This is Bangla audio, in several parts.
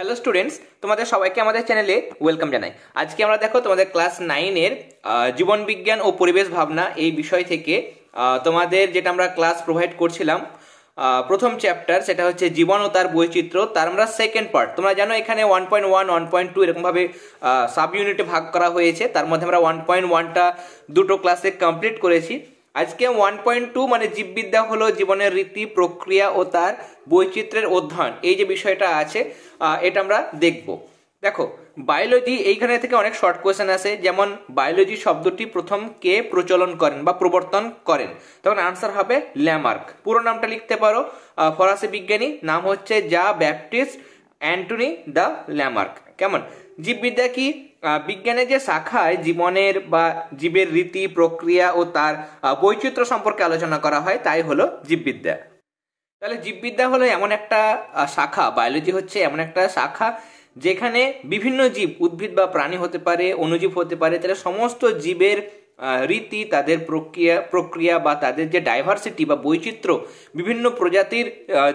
হ্যালো স্টুডেন্টস, তোমাদের সবাইকে আমাদের চ্যানেলে ওয়েলকাম জানাই। আজকে আমরা দেখো তোমাদের ক্লাস 9-এর জীবন বিজ্ঞান ও পরিবেশ ভাবনা এই বিষয় থেকে তোমাদের যেটা আমরা ক্লাস প্রোভাইড করছিলাম, প্রথম চ্যাপ্টার সেটা হচ্ছে জীবন ও তার বৈচিত্র্য, তার আমরা সেকেন্ড পার্ট। তোমরা জানো এখানে 1.1 1.2 এরকমভাবে সাব ইউনিটে ভাগ করা হয়েছে। তার মধ্যে আমরা 1.1টা দুটো ক্লাসে কমপ্লিট করেছি। আজকে 1.2 মানে জীববিদ্যা হলো জীবনের রীতি, প্রক্রিয়া ও তার বৈচিত্র্যের অধ্যয়ন, এই যে বিষয়টা আছে এটা আমরা দেখব। দেখো বায়োলজি, এইখানে থেকে অনেক শর্ট কোয়েশ্চেন আসে, যেমন বায়োলজি শব্দটি প্রথম কে প্রচলন করেন বা প্রবর্তন করেন, তখন আনসার হবে ল্যামার্ক। পুরো নামটা লিখতে পারো, ফরাসি বিজ্ঞানী, নাম হচ্ছে জা ব্যাপটিস্ট অ্যান্টনি দ্য ল্যামার্ক। কেমন? জীববিদ্যা কি? বিজ্ঞানের যে শাখায় জীবনের বা জীবের রীতি, প্রক্রিয়া ও তার বৈচিত্র্য সম্পর্কে আলোচনা করা হয় তাই হলো জীববিদ্যা। তাহলে জীববিদ্যা হলো এমন একটা শাখা, বায়োলজি হচ্ছে এমন একটা শাখা যেখানে বিভিন্ন জীব, উদ্ভিদ বা প্রাণী হতে পারে, অণুজীব হতে পারে, তাহলে সমস্ত জীবের রীতি, তাদের প্রক্রিয়া বা তাদের যে ডাইভার্সিটি বা বৈচিত্র্য, বিভিন্ন প্রজাতির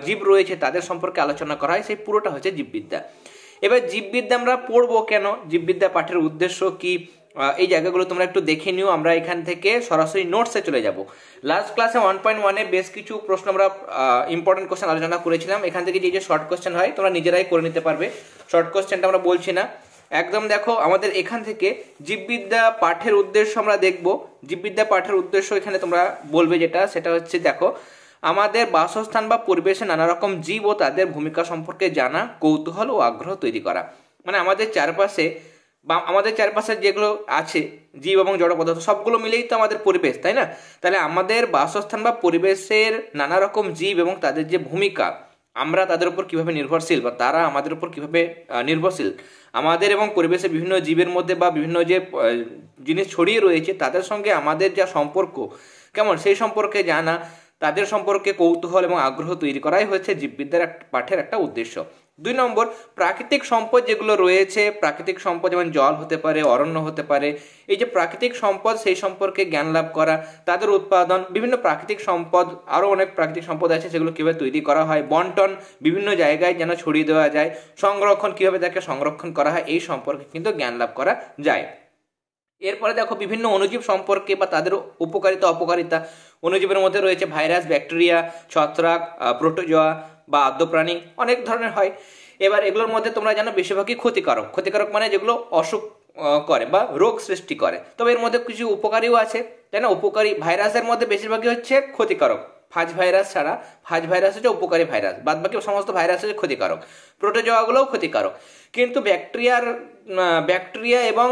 জীব রয়েছে তাদের সম্পর্কে আলোচনা করা হয়, সেই পুরোটা হচ্ছে জীববিদ্যা। এবার জীববিদ্যা আমরা পড়বো কেন, জীববিদ্যা পাঠের উদ্দেশ্য কি, এই জায়গাগুলো তোমরা একটু দেখে নিও। আমরা এখান থেকে সরাসরি নোটসে চলে যাব। লাস্ট ক্লাসে 1.1-এ বেশ কিছু প্রশ্ন আমরা ইম্পর্টেন্ট কোশ্চেন আলোচনা করেছিলাম। এখান থেকে যে শর্ট কোশ্চেন হয় তোমরা নিজেরাই করে নিতে পারবে, শর্ট কোশ্চেনটা আমরা বলছি না একদম। দেখো আমাদের এখান থেকে জীববিদ্যা পাঠের উদ্দেশ্য আমরা দেখব। জীববিদ্যা পাঠের উদ্দেশ্য এখানে তোমরা বলবে যেটা, সেটা হচ্ছে দেখো আমাদের বাসস্থান বা পরিবেশে নানা রকম জীব ও তাদের ভূমিকা সম্পর্কে জানা, কৌতূহল ও আগ্রহ তৈরি করা। মানে আমাদের চারপাশে বা আমাদের চারপাশে যেগুলো আছে জীব এবং জড় পদার্থ, সবগুলো মিলেই তো আমাদের পরিবেশ, তাই না? তাহলে আমাদের বাসস্থান বা পরিবেশের নানা রকম জীব এবং তাদের যে ভূমিকা, আমরা তাদের উপর কিভাবে নির্ভরশীল বা তারা আমাদের উপর কিভাবে নির্ভরশীল, আমাদের এবং পরিবেশের বিভিন্ন জীবের মধ্যে বা বিভিন্ন যে জিনিস ছড়িয়ে রয়েছে তাদের সঙ্গে আমাদের যা সম্পর্ক, কেমন সেই সম্পর্কে জানা, তাদের সম্পর্কে কৌতূহল এবং আগ্রহ তৈরি করাই হচ্ছে জীববিদ্যার পাঠের একটা উদ্দেশ্য। 2 নম্বর, প্রাকৃতিক সম্পদ যেগুলো রয়েছে, প্রাকৃতিক সম্পদ যেমন জল হতে পারে, অরণ্য হতে পারে, এই যে প্রাকৃতিক সম্পদ সেই সম্পর্কে জ্ঞান লাভ করা, তাদের উৎপাদন, বিভিন্ন প্রাকৃতিক সম্পদ, আরও অনেক প্রাকৃতিক সম্পদ আছে সেগুলো কীভাবে তৈরি করা হয়, বন্টন বিভিন্ন জায়গায় যেন ছড়িয়ে দেওয়া যায়, সংরক্ষণ কীভাবে তাকে সংরক্ষণ করা হয়, এই সম্পর্কে কিন্তু জ্ঞান লাভ করা যায়। এরপরে দেখো বিভিন্ন অণুজীব সম্পর্কে বা তাদের উপকারিতা অপকারিতা। অণুজীবের মধ্যে রয়েছে ভাইরাস, ব্যাকটেরিয়া, ছত্রাক, প্রোটোজোয়া বা আদ্যপ্রাণী, অনেক ধরনের হয়। এবার এগুলোর মধ্যে তোমরা জানো বেশিরভাগই ক্ষতিকারক। ক্ষতিকারক মানে যেগুলো অসুখ করে বা রোগ সৃষ্টি করে। তবে এর মধ্যে কিছু উপকারীও আছে, তাই না? উপকারী ভাইরাসের মধ্যে বেশিরভাগই হচ্ছে ক্ষতিকারক, ফাজ ভাইরাস ছাড়া। ফাজ ভাইরাস হচ্ছে উপকারী ভাইরাস, বাদ বাকি সমস্ত ভাইরাস হচ্ছে ক্ষতিকারক। প্রোটোজোয়াগুলোও ক্ষতিকারক, কিন্তু ব্যাকটেরিয়া এবং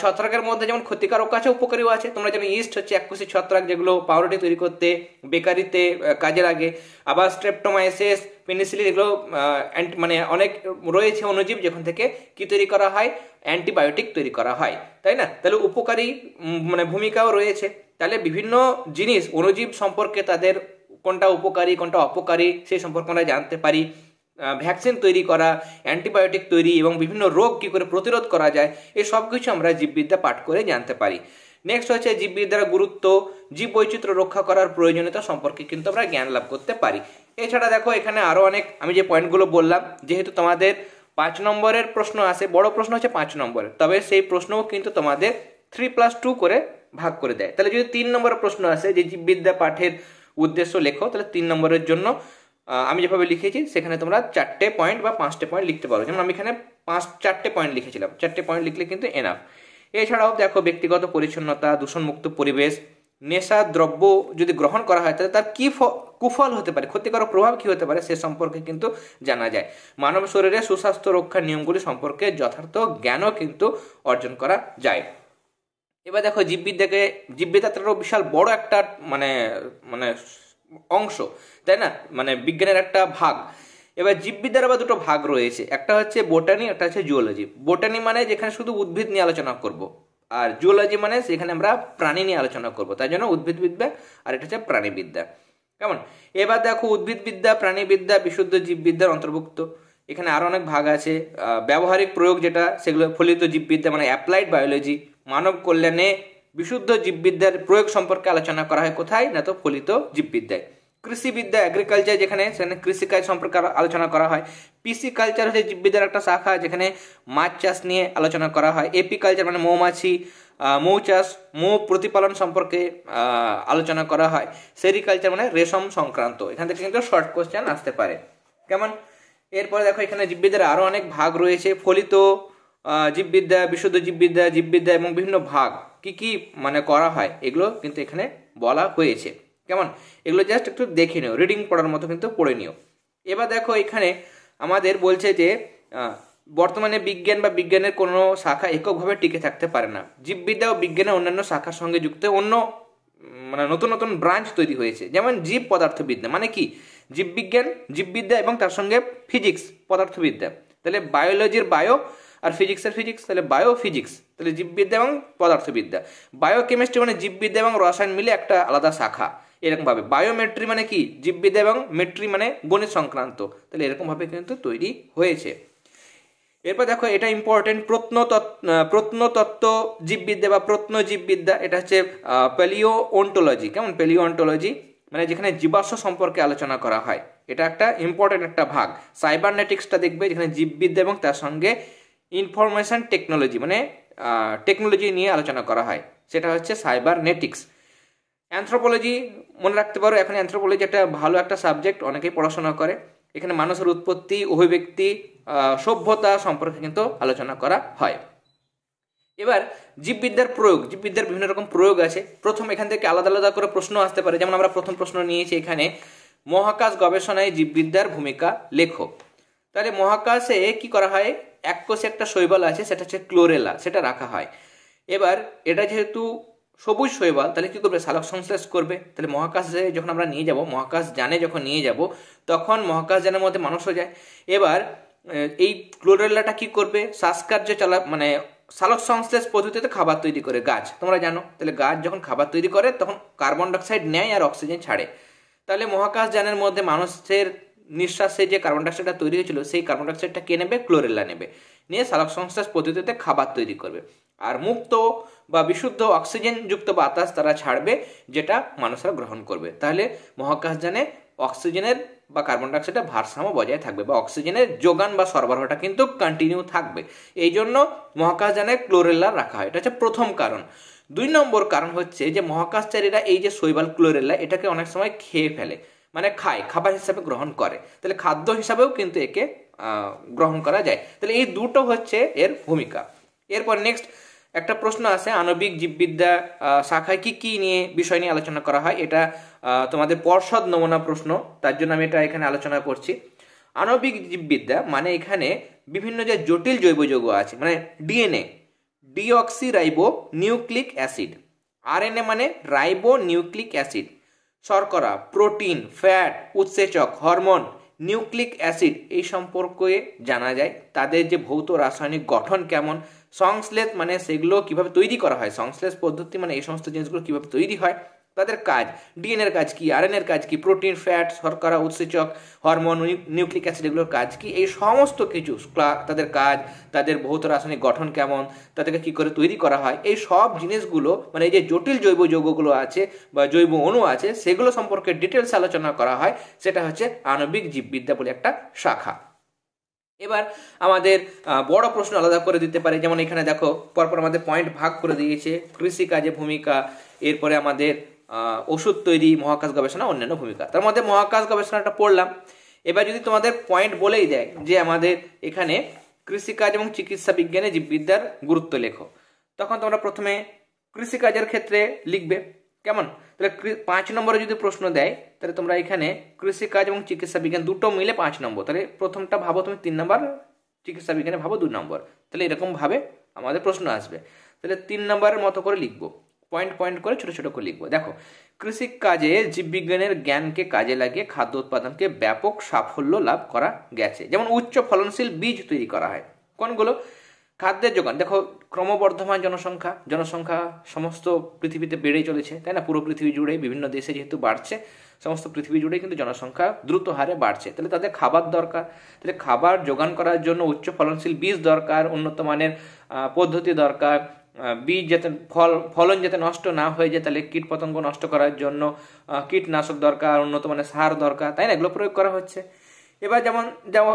ছত্রাকের মধ্যে যেমন ক্ষতিকারক আছে উপকারীও আছে। তোমরা জানো ইস্ট হচ্ছে এককোষী ছত্রাক, যেগুলো পাউরুটি তৈরি করতে, বেকারিতে কাজে লাগে। আবার স্ট্রেপ্টোমাইসিস, পেনিসিলিন, এগুলো মানে অনেক রয়েছে অণুজীব যেখান থেকে কি তৈরি করা হয়, অ্যান্টিবায়োটিক তৈরি করা হয়, তাই না? তাহলে উপকারী মানে ভূমিকাও রয়েছে। তাহলে বিভিন্ন জিনিস অণুজীব সম্পর্কে, তাদের কোনটা উপকারী কোনটা অপকারী সেই সম্পর্কে আমরা জানতে পারি। ভ্যাকসিন তৈরি করা, অ্যান্টিবায়োটিক তৈরি এবং বিভিন্ন রোগ কী করে প্রতিরোধ করা যায়, এই সব কিছু আমরা জীববিদ্যা পাঠ করে জানতে পারি। নেক্সট হচ্ছে জীববিদ্যার গুরুত্ব, জীব বৈচিত্র্য রক্ষা করার প্রয়োজনীয়তা সম্পর্কে কিন্তু আমরা জ্ঞান লাভ করতে পারি। এছাড়া দেখো এখানে আরও অনেক, আমি যে পয়েন্টগুলো বললাম, যেহেতু তোমাদের 5 নম্বরের প্রশ্ন আসে, বড় প্রশ্ন হচ্ছে 5 নম্বরের, তবে সেই প্রশ্নও কিন্তু তোমাদের 3+2 করে ভাগ করে দেয়। তাহলে যদি 3 নম্বরের প্রশ্ন আসে যে জীববিদ্যা পাঠের উদ্দেশ্য লেখো, তাহলে 3 নম্বরের জন্য আমি যেভাবে লিখেছি সেখানে তোমরা 4টে পয়েন্ট বা 5টে পয়েন্ট লিখতে পারো। যেমন আমি এখানে 4টে পয়েন্ট লিখেছিলাম, 4টে পয়েন্ট লিখলে কিন্তু এনাফ। এছাড়াও দেখো ব্যক্তিগত পরিচ্ছন্নতা, দূষণমুক্ত পরিবেশ, নেশা দ্রব্য যদি গ্রহণ করা হয় তাহলে তার কী কুফল হতে পারে, ক্ষতিকারক প্রভাব কী হতে পারে সে সম্পর্কে কিন্তু জানা যায়। মানব শরীরে সুস্বাস্থ্য রক্ষার নিয়মগুলি সম্পর্কে যথার্থ জ্ঞানও কিন্তু অর্জন করা যায়। এবার দেখো জীববিদ্যাটারও বিশাল বড় একটা মানে মানে অংশ, তাই না? মানে বিজ্ঞানের একটা ভাগ। এবার জীববিদ্যার আবার দুটো ভাগ রয়েছে, একটা হচ্ছে বোটানি, একটা হচ্ছে জুওলজি। বোটানি মানে যেখানে শুধু উদ্ভিদ নিয়ে আলোচনা করব, আর জুওলজি মানে সেখানে আমরা প্রাণী নিয়ে আলোচনা করব, তাই জন্য উদ্ভিদবিদ্যা, আর এটা হচ্ছে প্রাণীবিদ্যা। কেমন? এবার দেখো উদ্ভিদবিদ্যা, প্রাণীবিদ্যা বিশুদ্ধ জীববিদ্যার অন্তর্ভুক্ত। এখানে আরও অনেক ভাগ আছে। ব্যবহারিক প্রয়োগ যেটা, সেগুলো ফলিত জীববিদ্যা মানে অ্যাপ্লাইড বায়োলজি। মানব কল্যাণে বিশুদ্ধ জীববিদ্যার প্রয়োগ সম্পর্কে আলোচনা করা হয় কোথায়, না তো ফলিত জীববিদ্যায়। কৃষিবিদ্যা এগ্রিকালচার, যেখানে সেখানে কৃষিকাজ সম্পর্কে আলোচনা করা হয়। পিসি কালচার হচ্ছে জীববিদ্যার একটা শাখা, যেখানে মাছ চাষ নিয়ে আলোচনা করা হয়। এপি কালচার মানে মৌমাছি, মৌ চাষ, মৌ প্রতিপালন সম্পর্কে আলোচনা করা হয়। সেরিকালচার মানে রেশম সংক্রান্ত। এখান থেকে কিন্তু শর্ট কোশ্চেন আসতে পারে। কেমন? এরপরে দেখো এখানে জীববিদ্যার আরো অনেক ভাগ রয়েছে। ফলিত জীববিদ্যা, বিশুদ্ধ জীববিদ্যা, জীববিদ্যা এবং বিভিন্ন ভাগ কি কি মানে করা হয়, এগুলো কিন্তু এখানে বলা হয়েছে। কেমন? এগুলো জাস্ট একটু দেখে নিও, রিডিং পড়ার মতো কিন্তু পড়ে নিও। এবার দেখো এখানে আমাদের বলছে যে বর্তমানে বিজ্ঞান বা বিজ্ঞানের কোনো শাখা এককভাবে টিকে থাকতে পারে না। জীববিদ্যা ও বিজ্ঞানের অন্যান্য শাখার সঙ্গে যুক্ত অন্য মানে নতুন নতুন ব্রাঞ্চ তৈরি হয়েছে। যেমন জীব পদার্থবিদ্যা মানে কি, জীববিজ্ঞান, জীববিদ্যা এবং তার সঙ্গে ফিজিক্স, পদার্থবিদ্যা। তাহলে বায়োলজির বায়ো আর ফিজিক্সের ফিজিক্স, তাহলে বায়ো ফিজিক্স, তাহলে জীববিদ্যা এবং পদার্থবিদ্যা। বায়োকেমিস্ট্রি মানে জীববিদ্যা এবং রসায়ন মিলে একটা আলাদা শাখা। এরকমভাবে বায়োমেট্রি মানে কি, জীববিদ্যা এবং মেট্রি মানে গণিত সংক্রান্ত। তাহলে এরকমভাবে কিন্তু তৈরি হয়েছে। এরপর দেখো এটা ইম্পর্টেন্ট, প্রত্নতত্ত্ব জীববিদ্যা বা প্রত্নজীববিদ্যা, এটা হচ্ছে প্যালিও অন্টোলজি। কেমন? প্যালিও অন্টোলজি মানে যেখানে জীবাশ্ম সম্পর্কে আলোচনা করা হয়, এটা একটা ইম্পর্টেন্ট একটা ভাগ। সাইবারনেটিক্সটা দেখবে, যেখানে জীববিদ্যা এবং তার সঙ্গে ইনফরমেশন টেকনোলজি মানে টেকনোলজি নিয়ে আলোচনা করা হয়, সেটা হচ্ছে সাইবারনেটিক্স। অ্যানথ্রোপোলজি মনে রাখতে পারো, এখন অ্যানথ্রোপোলজি একটা ভালো একটা সাবজেক্ট, অনেকেই পড়াশোনা করে। এখানে মানুষের উৎপত্তি, অভিব্যক্তি, সভ্যতা সম্পর্কে কিন্তু আলোচনা করা হয়। এবার জীববিদ্যার প্রয়োগ, জীববিদ্যার বিভিন্ন রকম প্রয়োগ আছে। প্রথম এখান থেকে আলাদা আলাদা করে প্রশ্ন আসতে পারে। যেমন আমরা প্রথম প্রশ্ন নিয়েছি এখানে, মহাকাশ গবেষণায় জীববিদ্যার ভূমিকা লেখো। তাহলে মহাকাশে কি করা হয়, এককোষে একটা শৈবাল আছে, সেটা হচ্ছে ক্লোরেলা, সেটা রাখা হয়। এবার এটা যেহেতু সবুজ শৈবাল, তাহলে কি করবে, সালোক সংশ্লেষ করবে। তাহলে মহাকাশে যখন আমরা নিয়ে যাব, মহাকাশ যানে যখন নিয়ে যাব, তখন মহাকাশ যানের মধ্যে মানুষও যায়। এবার এই ক্লোরেলাটা কি করবে, শ্বাসকার্য মানে সালোক সংশ্লেষ পদ্ধতিতে খাবার তৈরি করে গাছ, তোমরা জানো। তাহলে গাছ যখন খাবার তৈরি করে তখন কার্বন ডাইঅক্সাইড নেয় আর অক্সিজেন ছাড়ে। তাহলে মহাকাশ যানের মধ্যে মানুষের নিঃশ্বাসে যে কার্বন ডাইঅক্সাইডটা তৈরি হয়েছিল, সেই কার্বন ডাইঅক্সাইডটা কে নেবে, ক্লোরেলা নেবে, নিয়ে সালোক সংশ্লেষ পদ্ধতিতে খাবার তৈরি করবে। আর মুক্ত বা বিশুদ্ধ অক্সিজেন যুক্ত বাতাস তারা ছাড়বে, যেটা মানুষরা গ্রহণ করবে। তাহলে মহাকাশযানে অক্সিজেনের বা কার্বন ডাইঅক্সাইডের ভারসাম্য বজায় থাকবে, বা অক্সিজেনের যোগান বা সরবরাহটা কিন্তু কন্টিনিউ থাকবে। এই জন্য মহাকাশযানে ক্লোরেলা রাখা হয়, এটা হচ্ছে প্রথম কারণ। 2 নম্বর কারণ হচ্ছে যে মহাকাশচারীরা এই যে শৈবাল ক্লোরেলা, এটাকে অনেক সময় খেয়ে ফেলে, মানে খায়, খাবার হিসাবে গ্রহণ করে। তাহলে খাদ্য হিসাবেও কিন্তু একে গ্রহণ করা যায়। তাহলে এই দুটো হচ্ছে এর ভূমিকা। এরপর নেক্সট একটা প্রশ্ন আছে, আণবিক জীববিদ্যা শাখায় কি কি নিয়ে বিষয় নিয়ে আলোচনা করা হয়। এটা তোমাদের পর্ষদ নমুনা প্রশ্ন, তার জন্য আমি এটা এখানে আলোচনা করছি। আণবিক জীববিদ্যা মানে এখানে বিভিন্ন যে জটিল জৈব যৌগ আছে, মানে DNA, deoxy ribo nucleic acid, RNA মানে রাইবো নিউক্লিক অ্যাসিড, শর্করা, প্রোটিন, ফ্যাট, উৎসেচক, হরমোন, নিউক্লিক অ্যাসিড, এই সম্পর্কে জানা যায়। তাদের যে ভৌত রাসায়নিক গঠন কেমন, সংশ্লেষ মানে সেগুলো কিভাবে তৈরি করা হয়, সংশ্লেষ পদ্ধতি মানে এই সমস্ত জিনিসগুলো কিভাবে তৈরি হয়, তাদের কাজ, ডিএনএর কাজ কি, আরএনএর কাজ কি, প্রোটিন, ফ্যাট, শর্করা, উৎসেচক, হরমোন, নিউক্লিক অ্যাসিড, এগুলোর কাজ কি, এই সমস্ত কিছু তাদের কাজ, তাদের ভৌত রাসায়নিক গঠন কেমন, তাদেরকে কি করে তৈরি করা হয়, এই সব জিনিসগুলো মানে এই যে জটিল জৈব যৌগগুলো আছে বা জৈব অণু আছে, সেগুলো সম্পর্কে ডিটেলস আলোচনা করা হয়। সেটা হচ্ছে আণবিক জীববিদ্যা বলে একটা শাখা। এবার আমাদের বড় প্রশ্ন আলাদা করে দিতে পারে, যেমন এখানে দেখো পরপর আমাদের পয়েন্ট ভাগ করে দিয়েছে, কৃষিকাজে ভূমিকা, এরপরে আমাদের ওষুধ তৈরি, মহাকাশ গবেষণা, অন্যান্য ভূমিকা। তার মধ্যে মহাকাশ গবেষণাটা পড়লাম। এবার যদি তোমাদের পয়েন্ট বলেই দেয় যে আমাদের এখানে কৃষিকাজ এবং চিকিৎসা বিজ্ঞানে জীববিদ্যার গুরুত্ব লেখো, তখন তোমরা প্রথমে কৃষিকাজের ক্ষেত্রে লিখবে। কেমন? তাহলে 5 নম্বরে যদি প্রশ্ন দেয়, তাহলে তোমরা এখানে কৃষিকাজ এবং চিকিৎসা বিজ্ঞান দুটো মিলে 5 নম্বর, তাহলে প্রথমটা ভাবো তুমি 3 নম্বর, চিকিৎসা বিজ্ঞানে ভাবো 2 নম্বর। তাহলে এরকম ভাবে আমাদের প্রশ্ন আসবে। তাহলে 3 নম্বরের মতো করে লিখবো, পয়েন্ট পয়েন্ট করে ছোট ছোট করে লিখবো। দেখো, কৃষিকাজে জীববিজ্ঞানের জ্ঞানকে কাজে লাগিয়ে খাদ্য উৎপাদনকে ব্যাপক সাফল্য লাভ করা গেছে। যেমন উচ্চ ফলনশীল বীজ তৈরি করা হয়। কোনগুলো? খাদ্যের যোগান। দেখো, ক্রমবর্ধমান জনসংখ্যা সমস্ত পৃথিবীতে বেড়েই চলেছে, তাই না? পুরো পৃথিবী জুড়ে, বিভিন্ন দেশে যেহেতু বাড়ছে, সমস্ত পৃথিবী জুড়ে কিন্তু জনসংখ্যা দ্রুত হারে বাড়ছে। তাহলে তাদের খাবার দরকার। তাহলে খাবার যোগান করার জন্য উচ্চ ফলনশীল বীজ দরকার, উন্নত মানের পদ্ধতি দরকার, বীজ যাতে ফলন যাতে নষ্ট না হয়ে যায়, তাহলে কীট পতঙ্গ নষ্ট করার জন্য কীটনাশক দরকার, উন্নত মানের সার দরকার, তাই না? এগুলো প্রয়োগ করা হচ্ছে। এবার যেমন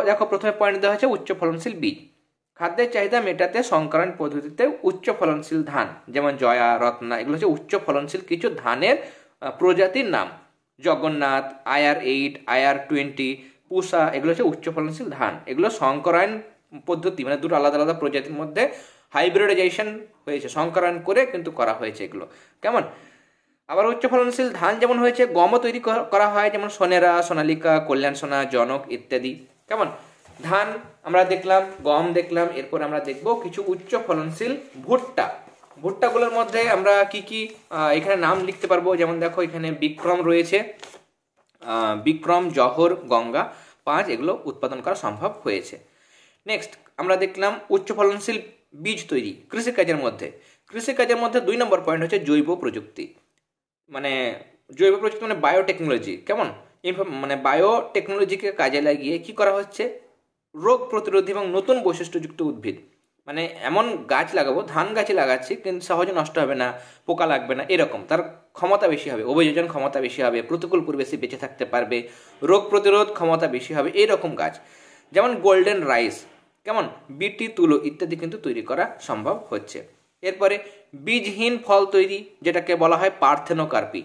দেখো প্রথমে পয়েন্ট দেওয়া হচ্ছে উচ্চ ফলনশীল বীজ। খাদ্যের চাহিদা মেটাতে সংকরণ পদ্ধতিতে উচ্চ ফলনশীল ধান যেমন জয়া, রত্না, এগুলো হচ্ছে উচ্চ ফলনশীল কিছু ধানের প্রজাতির নাম। জগন্নাথ, IR8, IR20, পুষা, এগুলো হচ্ছে উচ্চ ফলনশীল ধান। এগুলো সংকরণ পদ্ধতি, মানে দুটো আলাদা আলাদা প্রজাতির মধ্যে হাইব্রিডাইজেশন হয়েছে, সংকরণ করে কিন্তু করা হয়েছে এগুলো। কেমন? আবার উচ্চ ফলনশীল ধান যেমন হয়েছে, গমও তৈরি করা হয়, যেমন সোনেরা, সোনালিকা, কল্যাণ সোনা, জনক ইত্যাদি। কেমন? ধান আমরা দেখলাম, গম দেখলাম, এরপর আমরা দেখব কিছু উচ্চ ফলনশীল ভুট্টা। ভুট্টাগুলোর মধ্যে আমরা কি কি এখানে নাম লিখতে পারবো, যেমন দেখো এখানে বিক্রম রয়েছে, বিক্রম, জহর, গঙ্গা 5, এগুলো উৎপাদন করা সম্ভব হয়েছে। নেক্সট আমরা দেখলাম উচ্চ ফলনশীল বীজ তৈরি কৃষিকাজের মধ্যে। কৃষিকাজের মধ্যে 2 নম্বর পয়েন্ট হচ্ছে জৈব প্রযুক্তি। মানে জৈব প্রযুক্তি মানে বায়োটেকনোলজি। কেমন? মানে বায়োটেকনোলজিকে কাজে লাগিয়ে কি করা হচ্ছে, রোগ প্রতিরোধী এবং নতুন বৈশিষ্ট্যযুক্ত উদ্ভিদ, মানে এমন গাছ লাগাবো, ধান গাছে লাগাচ্ছি কিন্তু সহজে নষ্ট হবে না, পোকা লাগবে না, এরকম তার ক্ষমতা বেশি হবে, অভিযোজন ক্ষমতা বেশি হবে, প্রতিকূল পরিবেশে বেঁচে থাকতে পারবে, রোগ প্রতিরোধ ক্ষমতা বেশি হবে, এইরকম গাছ। যেমন গোল্ডেন রাইস, কেমন, বিটি, তুলো ইত্যাদি কিন্তু তৈরি করা সম্ভব হচ্ছে। এরপরে বীজহীন ফল তৈরি, যেটাকে বলা হয় পার্থেনোকার্পি।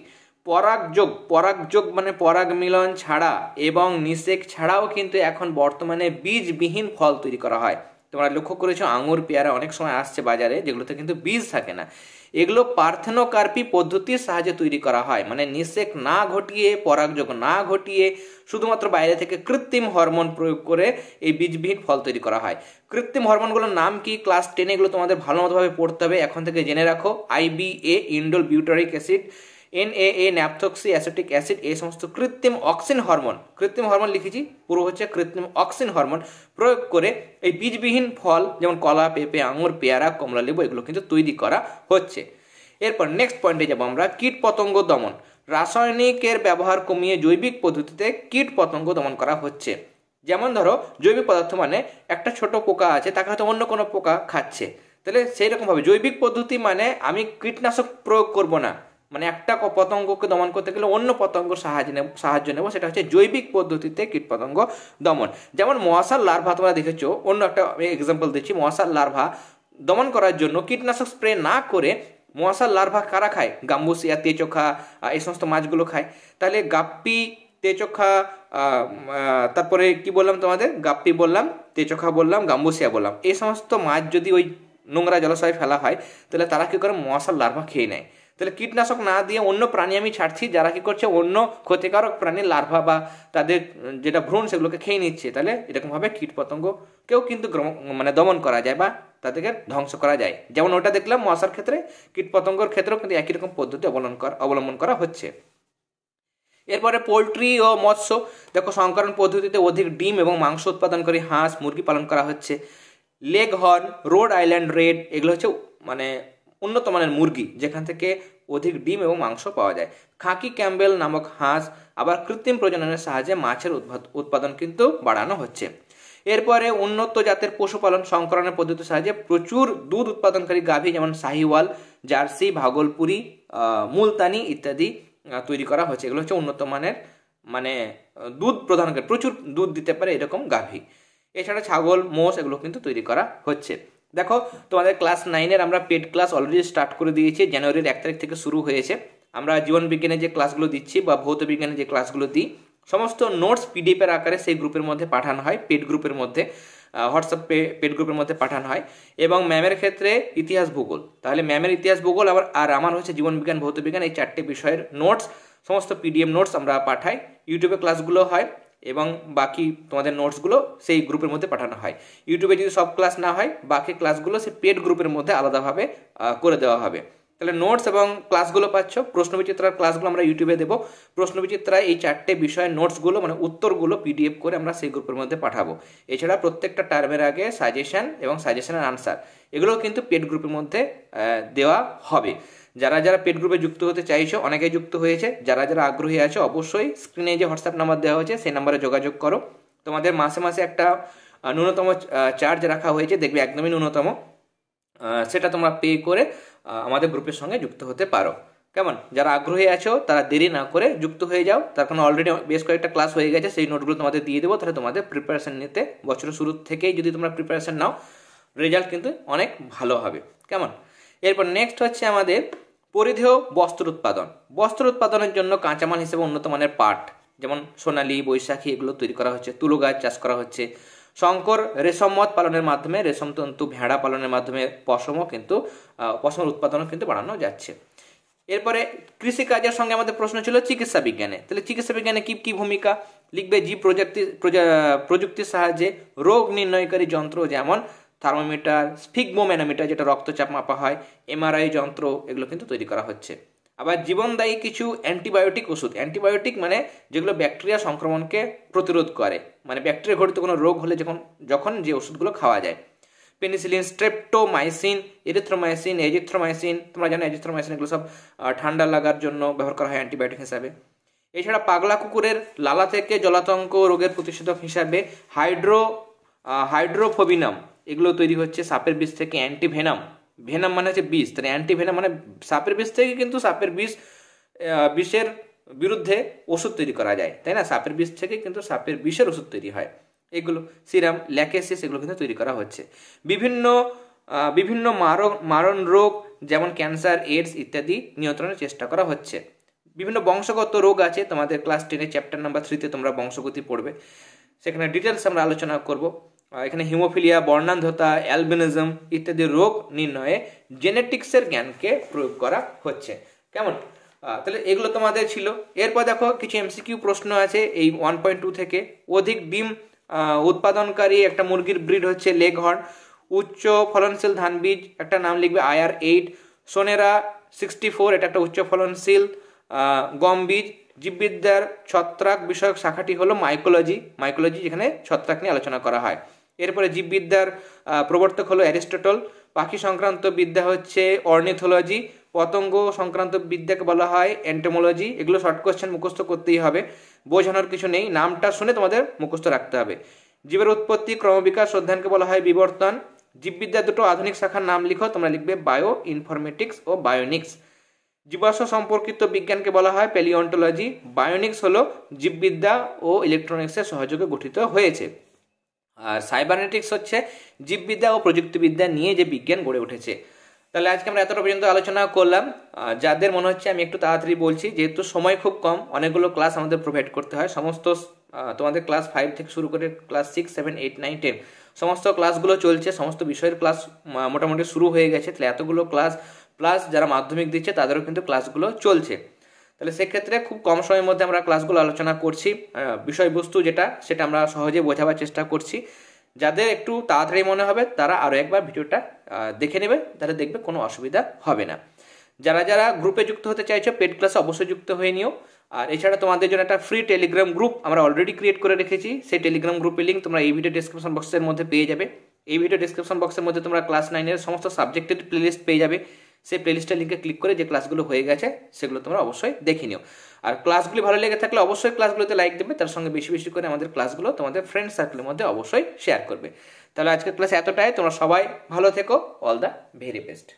পরাগযোগ মানে পরাগ মিলন ছাড়া এবং নিষেক ছাড়াও কিন্তু এখন বর্তমানে বীজবিহীন ফল তৈরি করা হয়। তোমরা লক্ষ্য করেছো আঙুর, পেয়ারা অনেক সময় আসছে বাজারে যেগুলোতে কিন্তু বীজ থাকে না, এগুলো পার্থেনোকার্পি পদ্ধতির সাহায্যে তৈরি করা হয়। মানে নিষেক না ঘটিয়ে, পরাগযোগ না ঘটিয়ে, শুধুমাত্র বাইরে থেকে কৃত্রিম হরমোন প্রয়োগ করে এই বীজবিহীন ফল তৈরি করা হয়। কৃত্রিম হরমোনগুলোর নাম কি? ক্লাস 10 এগুলো তোমাদের ভালো মতোভাবে পড়তে হবে, এখন থেকে জেনে রাখো। IBA, indole butyric acid, NAA, ন্যাপথক্সি acetic acid, এই সমস্ত কৃত্রিম অক্সিন হরমোন, কৃত্রিম হরমোন লিখেছি, পুরো হচ্ছে কৃত্রিম অক্সিন হরমোন প্রয়োগ করে এই বীজবিহীন ফল যেমন কলা, পেঁপে, আঙুর, পেয়ারা, কমলা লেবু এগুলো কিন্তু তৈরি করা হচ্ছে। এরপর নেক্সট পয়েন্টে যাবো আমরা, কীট পতঙ্গ দমন। রাসায়নিকের ব্যবহার কমিয়ে জৈবিক পদ্ধতিতে কীট পতঙ্গ দমন করা হচ্ছে। যেমন ধরো জৈবিক পদার্থ মানে একটা ছোট পোকা আছে, তাকে হয়তো অন্য কোনো পোকা খাচ্ছে, তাহলে সেই রকমভাবে জৈবিক পদ্ধতি মানে আমি কীটনাশক প্রয়োগ করব না, মানে একটা পতঙ্গকে দমন করতে গেলে অন্য পতঙ্গ সাহায্য নেব, সেটা হচ্ছে জৈবিক পদ্ধতিতে কীটপতঙ্গ দমন। যেমন মশার লার্ভা তোমরা দেখেছো, অন্য একটা এক্সাম্পল দিচ্ছি, মশার লার্ভা দমন করার জন্য কীটনাশক স্প্রে না করে মশার লার্ভা কারা খায়? গাম্বুসিয়া, তেচোখা, এই সমস্ত মাছগুলো খায়। তাহলে গাপ্পি, তেচোখা, তারপরে কি বললাম তোমাদের, গাপ্পি বললাম, তেচোখা বললাম, গাম্বুসিয়া বললাম, এই সমস্ত মাছ যদি ওই নোংরা জলাশয়ে ফেলা হয় তাহলে তারা কি করে? মশার লার্ভা খেয়ে নেয়। তাহলে কীটনাশক না দিয়ে অন্য প্রাণী আমি ছাড়ছি, যারা কি করছে অন্য ক্ষতিকারক প্রাণীর লার্ভা বা তাদের যেটা ভ্রূণ সেগুলোকে খেয়ে নিচ্ছে। তাহলে এরকমভাবে কীটপতঙ্গকেও কিন্তু মানে দমন করা যায় বা তাদেরকে ধ্বংস করা যায়। যেমন ওটা দেখলাম মশার ক্ষেত্রে, কীটপতঙ্গর ক্ষেত্রেও কিন্তু একই রকম পদ্ধতি অবলম্বন করা হচ্ছে। এরপরে পোলট্রি ও মৎস্য, দেখো সংকরণ পদ্ধতিতে অধিক ডিম এবং মাংস উৎপাদনকারী হাঁস, মুরগি পালন করা হচ্ছে। Leg horn, road island red, এগুলো হচ্ছে মানে উন্নত মানের মুরগি যেখান থেকে অধিক ডিম এবং মাংস পাওয়া যায়। খাকি ক্যাম্বেল নামক হাঁস আবার কৃত্রিম প্রজননের সাহায্যে মাছের উৎপাদন কিন্তু বাড়ানো হচ্ছে। এরপরে উন্নত জাতের পশুপালন, সংকরণের পদ্ধতির সাহায্যে প্রচুর দুধ উৎপাদনকারী গাভী যেমন শাহিওয়াল, জার্সি, ভাগলপুরি, মুলতানি ইত্যাদি তৈরি করা হচ্ছে। এগুলো হচ্ছে উন্নত মানের মানে দুধ প্রদানকারী, প্রচুর দুধ দিতে পারে এরকম গাভী। এছাড়া ছাগল, মোষ এগুলো কিন্তু তৈরি করা হচ্ছে। দেখো তোমাদের ক্লাস 9-এর আমরা পেড ক্লাস অলরেডি স্টার্ট করে দিয়েছি, জানুয়ারির 1 তারিখ থেকে শুরু হয়েছে। আমরা জীবন বিজ্ঞানের যে ক্লাসগুলো দিচ্ছি বা ভৌত বিজ্ঞানের যে ক্লাসগুলো দিই, সমস্ত নোটস পিডিএফের আকারে সেই গ্রুপের মধ্যে পাঠানো হয়, পেড গ্রুপের মধ্যে, হোয়াটসঅ্যাপ পেড গ্রুপের মধ্যে পাঠানো হয়। এবং ম্যামের ক্ষেত্রে ইতিহাস ভূগোল, তাহলে ম্যামের ইতিহাস ভূগোল আর আমার হচ্ছে জীবন বিজ্ঞান, ভৌত বিজ্ঞান, এই 4টে বিষয়ের নোটস, সমস্ত পিডিএফ নোটস আমরা পাঠাই। ইউটিউবে ক্লাসগুলো হয় এবং বাকি তোমাদের নোটসগুলো সেই গ্রুপের মধ্যে পাঠানো হয়। ইউটিউবে যদি সব ক্লাস না হয়, বাকি ক্লাসগুলো সেই পেড গ্রুপের মধ্যে আলাদাভাবে করে দেওয়া হবে। তাহলে নোটস এবং ক্লাসগুলো পাচ্ছ। প্রশ্নবিচিত্রার ক্লাসগুলো আমরা ইউটিউবে দেবো। প্রশ্নবিচিত্রায় এই 4টে বিষয়ের নোটসগুলো মানে উত্তরগুলো পিডিএফ করে আমরা সেই গ্রুপের মধ্যে পাঠাবো। এছাড়া প্রত্যেকটা টার্মের আগে সাজেশন এবং সাজেশনের আনসার এগুলো কিন্তু পেড গ্রুপের মধ্যে দেওয়া হবে। যারা যারা পেড গ্রুপে যুক্ত হতে চাইছো, অনেকেই যুক্ত হয়েছে, যারা যারা আগ্রহী আছো অবশ্যই স্ক্রিনে যে হোয়াটসঅ্যাপ নাম্বার দেওয়া হয়েছে সেই নাম্বারে যোগাযোগ করো। তোমাদের মাসে মাসে একটা ন্যূনতম চার্জ রাখা হয়েছে, দেখবে একদমই ন্যূনতম। সেটা তোমরা পে করে আমাদের গ্রুপের সঙ্গে যুক্ত হতে পারো। কেমন? যারা আগ্রহী আছো তারা দেরি না করে যুক্ত হয়ে যাও, তার কারণ অলরেডি বেশ কয়েকটা ক্লাস হয়ে গেছে, সেই নোটগুলো তোমাদের দিয়ে দেবো, তাহলে তোমাদের প্রিপারেশন নিতে বছরের শুরু থেকেই যদি তোমরা প্রিপারেশন নাও রেজাল্ট কিন্তু অনেক ভালো হবে। কেমন? এরপর নেক্সট হচ্ছে আমাদের পরিধেয় বস্ত্র উৎপাদন। বস্ত্র উৎপাদনের জন্য কাঁচামাল হিসেবে উন্নত মানের পাট, যেমন সোনালী, বৈশাখী এগুলো তৈরি করা হচ্ছে, তুলো গাছ চাষ করা হচ্ছে, শঙ্কর রেশম মদ পালনের মাধ্যমে, রেশম তন্তু ভেড়া পালনের মাধ্যমে পশমের উৎপাদনও কিন্তু বাড়ানো যাচ্ছে। এরপরে কৃষিকাজের সঙ্গে আমাদের প্রশ্ন ছিল চিকিৎসা বিজ্ঞানে, তাহলে চিকিৎসা বিজ্ঞানে কি কি ভূমিকা লিখবে? জীব প্রযুক্তির সাহায্যে রোগ নির্ণয়কারী যন্ত্র যেমন থার্মোমিটার, স্ফিগমোম্যানোমিটার যেটা রক্তচাপ মাপা হয়, এমআরআই যন্ত্র এগুলো কিন্তু তৈরি করা হচ্ছে। আবার জীবনদায়ী কিছু অ্যান্টিবায়োটিক ওষুধ, অ্যান্টিবায়োটিক মানে যেগুলো ব্যাকটেরিয়া সংক্রমণকে প্রতিরোধ করে, মানে ব্যাকটেরিয়া ঘটিত কোনো রোগ হলে যখন যে ওষুধগুলো খাওয়া যায়, পেনিসিলিন, স্ট্রেপ্টোমাইসিন, এরিথ্রোমাইসিন, এজিথ্রোমাইসিন, তোমরা জানো এজিথ্রোমাইসিন এগুলো সব ঠান্ডা লাগার জন্য ব্যবহার করা হয় অ্যান্টিবায়োটিক হিসাবে। এছাড়া পাগলা কুকুরের লালা থেকে জলাতঙ্ক রোগের প্রতিষেধক হিসাবে হাইড্রোফোবিনাম এগুলো তৈরি হচ্ছে সাপের বিষ থেকে। অ্যান্টিভেনাম, ভেনাম মানে হচ্ছে বিষ, তাহলে অ্যান্টিভেনাম মানে সাপের বিষ থেকে কিন্তু বিষের বিরুদ্ধে ওষুধ তৈরি করা যায়, তাই না? সাপের বিষ থেকে কিন্তু সাপের বিষের ওষুধ তৈরি হয়। এগুলো সিরাম, ল্যাকেসিস এগুলো কিন্তু তৈরি করা হচ্ছে। বিভিন্ন মারণ রোগ যেমন ক্যান্সার, এইডস ইত্যাদি নিয়ন্ত্রণের চেষ্টা করা হচ্ছে। বিভিন্ন বংশগত রোগ আছে, তোমাদের ক্লাস 10 চ্যাপ্টার নাম্বার 3 তোমরা বংশগতি পড়বে, সেখানে ডিটেলস আমরা আলোচনা করব। এখানে হিমোফিলিয়া, বর্ণান্ধতা, অ্যালবিনিজম ইত্যাদি রোগ নির্ণয়ে জেনেটিক্সের জ্ঞানকে প্রয়োগ করা হচ্ছে। কেমন? তাহলে এগুলো তোমাদের ছিল। এরপর দেখো কিছু এমসিকিউ প্রশ্ন আছে এই 1.2 থেকে। অধিক ডিম উৎপাদনকারী একটা মুরগির ব্রিড হচ্ছে লেগহর্ন। উচ্চ ফলনশীল ধান বীজ একটা নাম লিখবে IR8। সোনেরা 64 এটা একটা উচ্চ ফলনশীল গম বীজ। জীববিদ্যার ছত্রাক বিষয়ক শাখাটি হলো মাইকোলজি, যেখানে ছত্রাক নিয়ে আলোচনা করা হয়। এরপরে জীববিদ্যার প্রবর্তক হলো অ্যারিস্টটল। পাখি সংক্রান্ত বিদ্যা হচ্ছে অর্নিথোলজি। পতঙ্গ সংক্রান্ত বিদ্যাকে বলা হয় এন্টোমোলজি। এগুলো শর্ট কোশ্চেন মুখস্থ করতেই হবে, বোঝানোর কিছু নেই, নামটা শুনে তোমাদের মুখস্থ রাখতে হবে। জীবের উৎপত্তি, ক্রমবিকাশ অধ্যয়নকে বলা হয় বিবর্তন। জীববিদ্যার দুটো আধুনিক শাখার নাম লিখো, তোমরা লিখবে বায়ো ইনফরমেটিক্স ও বায়োনিক্স। জীবাশ্ম সম্পর্কিত বিজ্ঞানকে বলা হয় প্যালিওন্টোলজি। বায়োনিক্স হলো জীববিদ্যা ও ইলেকট্রনিক্সের সহযোগে গঠিত হয়েছে। আর সাইবারনেটিক্স হচ্ছে জীববিদ্যা ও প্রযুক্তিবিদ্যা নিয়ে যে বিজ্ঞান গড়ে উঠেছে। তাহলে আজকে আমরা এতটা পর্যন্ত আলোচনা করলাম। যাদের মনে হচ্ছে আমি একটু তাড়াতাড়ি বলছি, যেহেতু সময় খুব কম, অনেকগুলো ক্লাস আমাদের প্রোভাইড করতে হয়। সমস্ত তোমাদের ক্লাস 5 থেকে শুরু করে ক্লাস 6, 7, 8, 9, 10 সমস্ত ক্লাসগুলো চলছে, সমস্ত বিষয়ের ক্লাস মোটামুটি শুরু হয়ে গেছে। তাহলে এতগুলো ক্লাস প্লাস যারা মাধ্যমিক দিচ্ছে তাদেরও কিন্তু ক্লাসগুলো চলছে। তাহলে সেক্ষেত্রে খুব কম সময়ের মধ্যে আমরা ক্লাসগুলো আলোচনা করছি। বিষয়বস্তু সেটা আমরা সহজে বোঝাবার চেষ্টা করছি। যাদের একটু তাড়াতাড়ি মনে হবে তারা আরও একবার ভিডিওটা দেখে নেবে, তাহলে দেখবে কোনো অসুবিধা হবে না। যারা গ্রুপে যুক্ত হতে চাইছো পেড ক্লাসে অবশ্যই যুক্ত হয়ে নিও। আর এছাড়া তোমাদের জন্য একটা ফ্রি টেলিগ্রাম গ্রুপ আমরা অলরেডি ক্রিয়েট করে রেখেছি। সেই টেলিগ্রাম গ্রুপের লিঙ্ক তোমরা এই ভিডিও ডেসক্রিপশন বক্সের মধ্যে পেয়ে যাবে। এই ভিডিও ডেসক্রিপশন বক্সের মধ্যে তোমরা ক্লাস 9-এর সমস্ত সাবজেক্টের প্লেলিস্ট পেয়ে যাবে। সেই প্লেলিস্টের লিঙ্কে ক্লিক করে যে ক্লাসগুলো হয়ে গেছে সেগুলো তোমরা অবশ্যই দেখে নিও। আর ক্লাসগুলি ভালো লেগে থাকলে অবশ্যই ক্লাসগুলোতে লাইক দেবে, তার সঙ্গে বেশি বেশি করে আমাদের ক্লাসগুলো তোমাদের ফ্রেন্ড সার্কেলের মধ্যে অবশ্যই শেয়ার করবে। তাহলে আজকের ক্লাস এতটাই, তোমরা সবাই ভালো থেকো। All the very best.